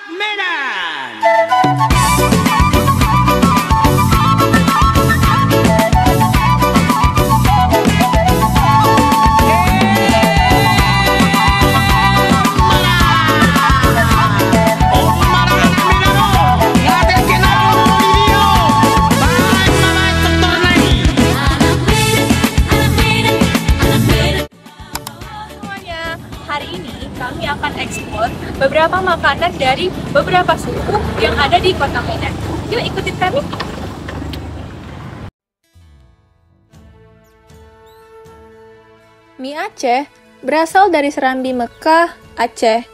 Medan. Hari ini kami akan eksplor beberapa makanan dari beberapa suku yang ada di Kota Medan. Yuk ikutin kami. Mie Aceh berasal dari Serambi Mekah, Aceh.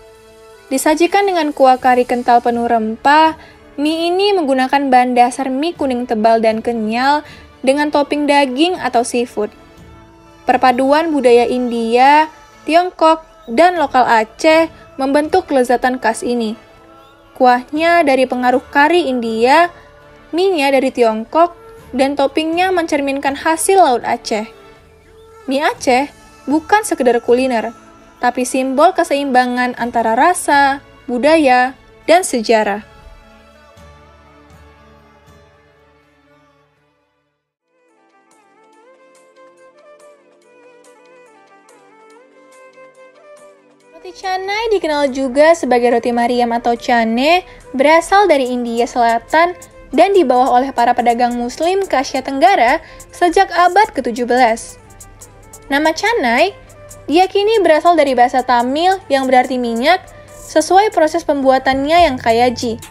Disajikan dengan kuah kari kental penuh rempah, mie ini menggunakan bahan dasar mie kuning tebal dan kenyal dengan topping daging atau seafood. Perpaduan budaya India, Tiongkok, dan lokal Aceh membentuk kelezatan khas ini. Kuahnya dari pengaruh kari India, mie-nya dari Tiongkok, dan toppingnya mencerminkan hasil laut Aceh. Mie Aceh bukan sekedar kuliner, tapi simbol keseimbangan antara rasa, budaya, dan sejarah. Roti canai dikenal juga sebagai roti Mariam atau cane, berasal dari India Selatan dan dibawa oleh para pedagang muslim ke Asia Tenggara sejak abad ke-17. Nama canai diyakini berasal dari bahasa Tamil yang berarti minyak, sesuai proses pembuatannya yang kayaji.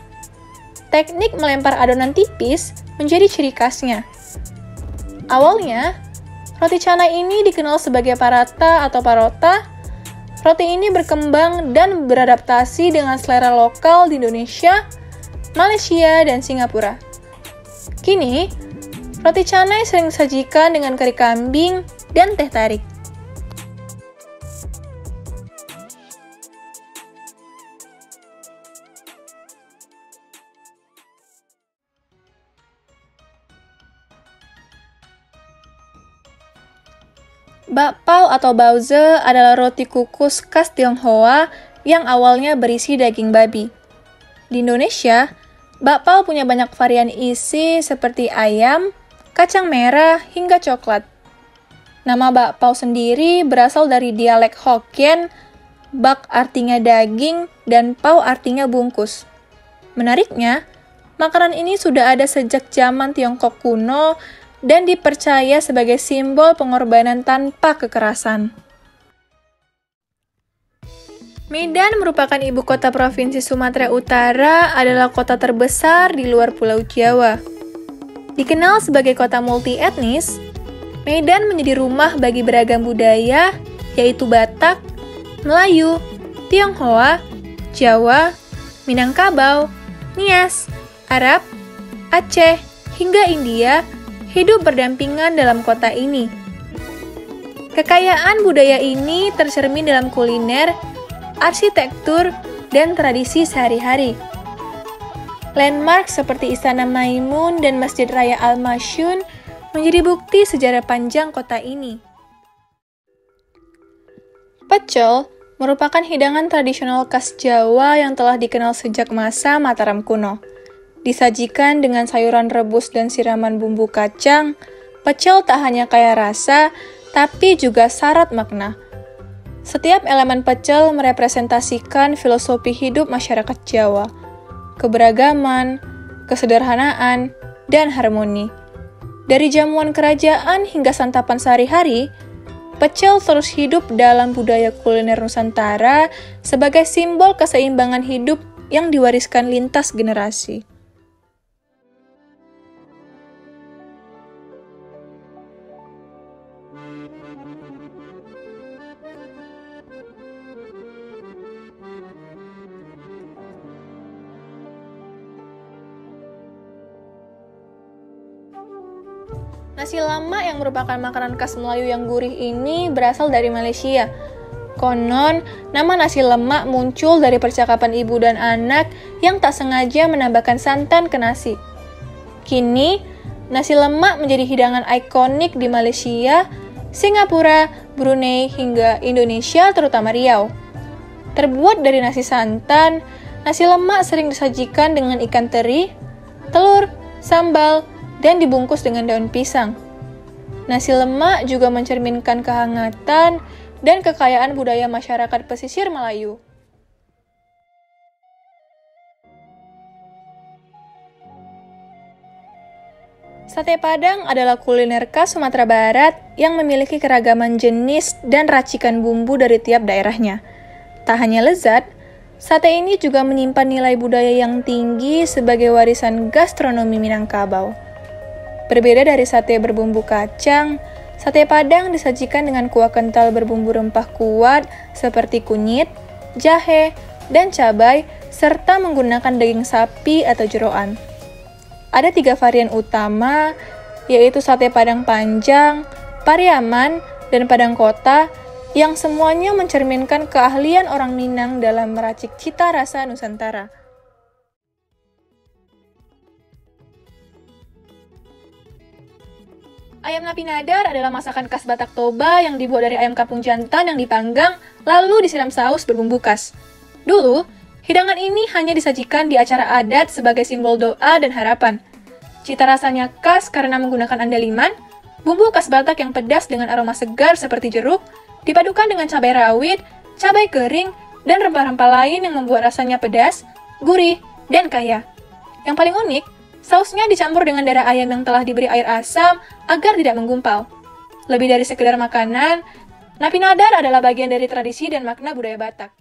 Teknik melempar adonan tipis menjadi ciri khasnya. Awalnya, roti canai ini dikenal sebagai paratha atau parota. Roti ini berkembang dan beradaptasi dengan selera lokal di Indonesia, Malaysia, dan Singapura. Kini, roti canai sering disajikan dengan kari kambing dan teh tarik. Bakpao atau baozi adalah roti kukus khas Tionghoa yang awalnya berisi daging babi. Di Indonesia, bakpao punya banyak varian isi seperti ayam, kacang merah, hingga coklat. Nama bakpao sendiri berasal dari dialek Hokkien, bak artinya daging, dan pao artinya bungkus. Menariknya, makanan ini sudah ada sejak zaman Tiongkok kuno, dan dipercaya sebagai simbol pengorbanan tanpa kekerasan. Medan merupakan ibu kota Provinsi Sumatera Utara, adalah kota terbesar di luar Pulau Jawa. Dikenal sebagai kota multi-etnis, Medan menjadi rumah bagi beragam budaya, yaitu Batak, Melayu, Tionghoa, Jawa, Minangkabau, Nias, Arab, Aceh, hingga India, hidup berdampingan dalam kota ini. Kekayaan budaya ini tercermin dalam kuliner, arsitektur, dan tradisi sehari-hari. Landmark seperti Istana Maimun dan Masjid Raya Al-Masyun menjadi bukti sejarah panjang kota ini. Pecel merupakan hidangan tradisional khas Jawa yang telah dikenal sejak masa Mataram kuno. Disajikan dengan sayuran rebus dan siraman bumbu kacang, pecel tak hanya kaya rasa, tapi juga syarat makna. Setiap elemen pecel merepresentasikan filosofi hidup masyarakat Jawa, keberagaman, kesederhanaan, dan harmoni. Dari jamuan kerajaan hingga santapan sehari-hari, pecel terus hidup dalam budaya kuliner Nusantara sebagai simbol keseimbangan hidup yang diwariskan lintas generasi. Nasi lemak yang merupakan makanan khas Melayu yang gurih ini berasal dari Malaysia. Konon, nama nasi lemak muncul dari percakapan ibu dan anak yang tak sengaja menambahkan santan ke nasi. Kini, nasi lemak menjadi hidangan ikonik di Malaysia, Singapura, Brunei, hingga Indonesia terutama Riau. Terbuat dari nasi santan, Nasi lemak sering disajikan dengan ikan teri, telur, sambal, dan dibungkus dengan daun pisang. Nasi lemak juga mencerminkan kehangatan dan kekayaan budaya masyarakat pesisir Melayu. Sate Padang adalah kuliner khas Sumatera Barat yang memiliki keragaman jenis dan racikan bumbu dari tiap daerahnya. Tak hanya lezat, sate ini juga menyimpan nilai budaya yang tinggi sebagai warisan gastronomi Minangkabau. Berbeda dari sate berbumbu kacang, sate Padang disajikan dengan kuah kental berbumbu rempah kuat seperti kunyit, jahe, dan cabai, serta menggunakan daging sapi atau jeroan. Ada 3 varian utama, yaitu sate Padang panjang, Pariaman, dan Padang Kota, yang semuanya mencerminkan keahlian orang Minang dalam meracik cita rasa Nusantara. Ayam napi nadar adalah masakan khas Batak Toba yang dibuat dari ayam kampung jantan yang dipanggang, lalu disiram saus berbumbu khas. Dulu, hidangan ini hanya disajikan di acara adat sebagai simbol doa dan harapan. Cita rasanya khas karena menggunakan andaliman, bumbu khas Batak yang pedas dengan aroma segar seperti jeruk, dipadukan dengan cabai rawit, cabai kering, dan rempah-rempah lain yang membuat rasanya pedas, gurih, dan kaya. Yang paling unik, sausnya dicampur dengan darah ayam yang telah diberi air asam agar tidak menggumpal. Lebih dari sekedar makanan, napi nadar adalah bagian dari tradisi dan makna budaya Batak.